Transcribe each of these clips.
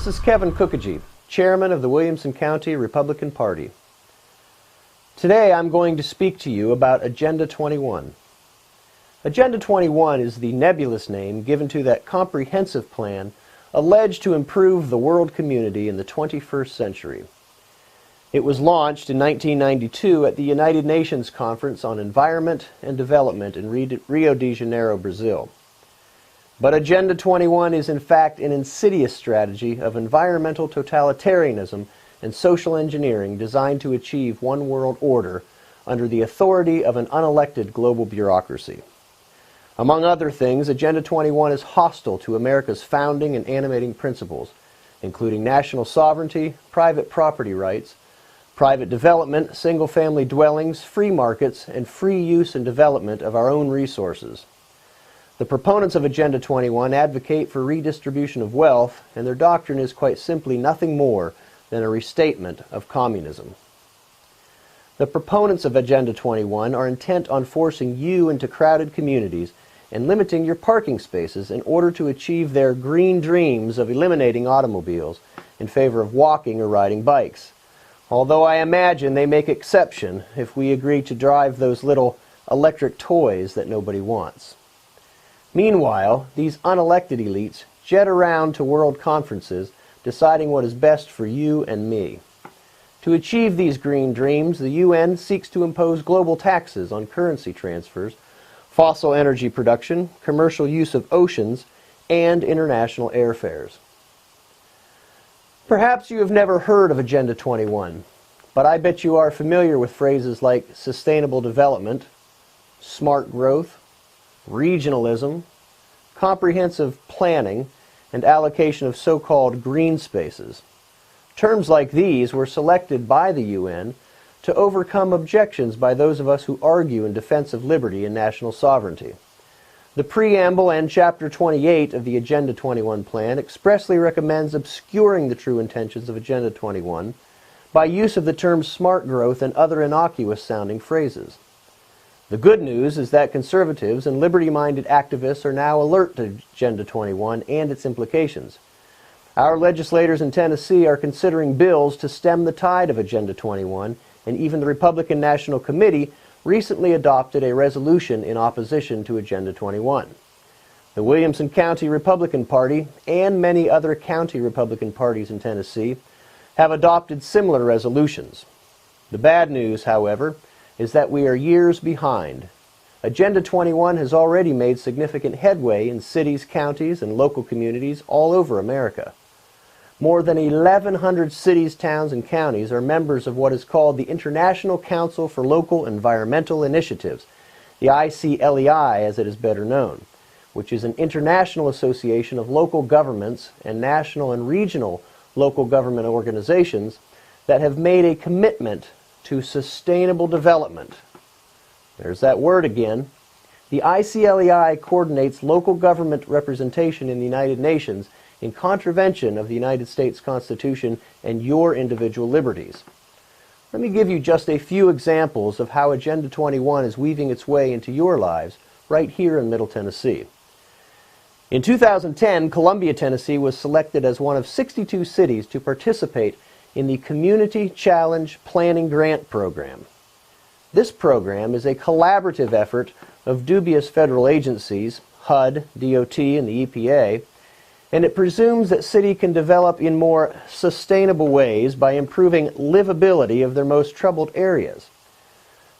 This is Kevin Koke, Chairman of the Williamson County Republican Party. Today I'm going to speak to you about Agenda 21. Agenda 21 is the nebulous name given to that comprehensive plan alleged to improve the world community in the 21st century. It was launched in 1992 at the United Nations Conference on Environment and Development in Rio de Janeiro, Brazil. But Agenda 21 is in fact an insidious strategy of environmental totalitarianism and social engineering designed to achieve one world order under the authority of an unelected global bureaucracy. Among other things, Agenda 21 is hostile to America's founding and animating principles, including national sovereignty, private property rights, private development, single-family dwellings, free markets, and free use and development of our own resources. The proponents of Agenda 21 advocate for redistribution of wealth, and their doctrine is quite simply nothing more than a restatement of communism. The proponents of Agenda 21 are intent on forcing you into crowded communities and limiting your parking spaces in order to achieve their green dreams of eliminating automobiles in favor of walking or riding bikes. Although I imagine they make exception if we agree to drive those little electric toys that nobody wants. Meanwhile, these unelected elites jet around to world conferences deciding what is best for you and me. To achieve these green dreams, the UN seeks to impose global taxes on currency transfers, fossil energy production, commercial use of oceans, and international airfares. Perhaps you have never heard of Agenda 21, but I bet you are familiar with phrases like sustainable development, smart growth, regionalism, comprehensive planning, and allocation of so-called green spaces. Terms like these were selected by the UN to overcome objections by those of us who argue in defense of liberty and national sovereignty. The preamble and Chapter 28 of the Agenda 21 plan expressly recommends obscuring the true intentions of Agenda 21 by use of the term smart growth and other innocuous-sounding phrases. The good news is that conservatives and liberty-minded activists are now alert to Agenda 21 and its implications. Our legislators in Tennessee are considering bills to stem the tide of Agenda 21, and even the Republican National Committee recently adopted a resolution in opposition to Agenda 21. The Williamson County Republican Party and many other county Republican parties in Tennessee have adopted similar resolutions. The bad news, however, is that we are years behind. Agenda 21 has already made significant headway in cities, counties, and local communities all over America. More than 1,100 cities, towns, and counties are members of what is called the International Council for Local Environmental Initiatives, the ICLEI as it is better known, which is an international association of local governments and national and regional local government organizations that have made a commitment to sustainable development. There's that word again. The ICLEI coordinates local government representation in the United Nations in contravention of the United States Constitution and your individual liberties. Let me give you just a few examples of how Agenda 21 is weaving its way into your lives right here in Middle Tennessee. In 2010, Columbia, Tennessee was selected as one of 62 cities to participate in the Community Challenge Planning Grant Program. This program is a collaborative effort of dubious federal agencies, HUD, DOT, and the EPA, and it presumes that cities can develop in more sustainable ways by improving livability of their most troubled areas.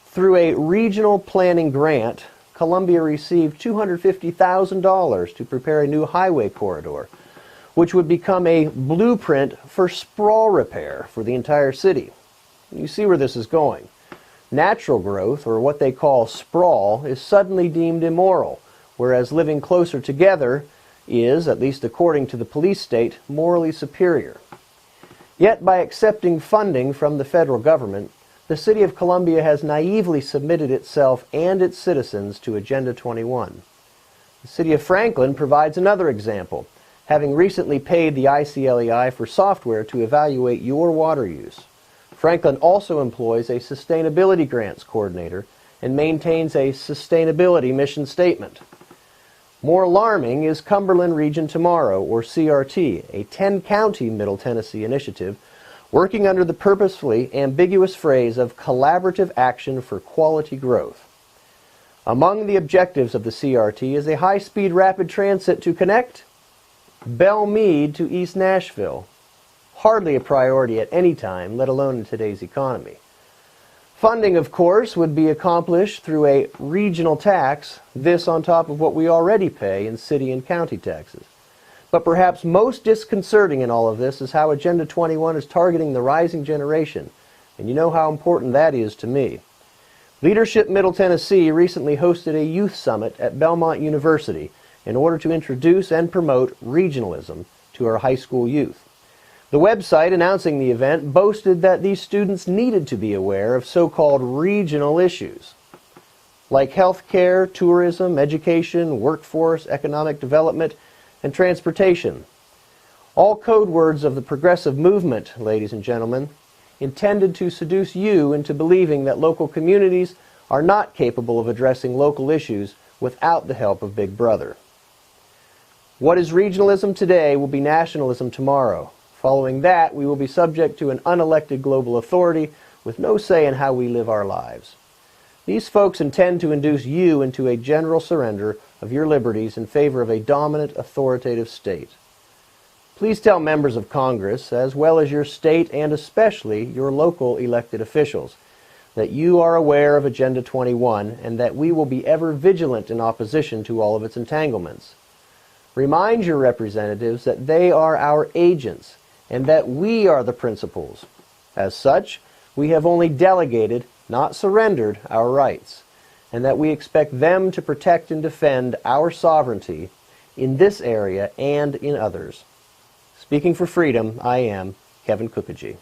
Through a regional planning grant, Columbia received $250,000 to prepare a new highway corridor, which would become a blueprint for sprawl repair for the entire city. You see where this is going. Natural growth, or what they call sprawl, is suddenly deemed immoral, whereas living closer together is, at least according to the police state, morally superior. Yet by accepting funding from the federal government, the city of Columbia has naively submitted itself and its citizens to Agenda 21. The city of Franklin provides another example, having recently paid the ICLEI for software to evaluate your water use. Franklin also employs a sustainability grants coordinator and maintains a sustainability mission statement. More alarming is Cumberland Region Tomorrow, or CRT, a 10-county Middle Tennessee initiative working under the purposefully ambiguous phrase of collaborative action for quality growth. Among the objectives of the CRT is a high-speed rapid transit to connect Belle Meade to East Nashville. Hardly a priority at any time, let alone in today's economy. Funding, of course, would be accomplished through a regional tax, this on top of what we already pay in city and county taxes. But perhaps most disconcerting in all of this is how Agenda 21 is targeting the rising generation, and you know how important that is to me. Leadership Middle Tennessee recently hosted a youth summit at Belmont University in order to introduce and promote regionalism to our high school youth. The website announcing the event boasted that these students needed to be aware of so-called regional issues, like health care, tourism, education, workforce, economic development, and transportation. All code words of the progressive movement, ladies and gentlemen, intended to seduce you into believing that local communities are not capable of addressing local issues without the help of Big Brother. What is regionalism today will be nationalism tomorrow. Following that, we will be subject to an unelected global authority with no say in how we live our lives. These folks intend to induce you into a general surrender of your liberties in favor of a dominant, authoritative state. Please tell members of Congress, as well as your state and especially your local elected officials, that you are aware of Agenda 21 and that we will be ever vigilant in opposition to all of its entanglements. Remind your representatives that they are our agents and that we are the principals. As such, we have only delegated, not surrendered, our rights, and that we expect them to protect and defend our sovereignty in this area and in others. Speaking for freedom, I am Kevin Koke.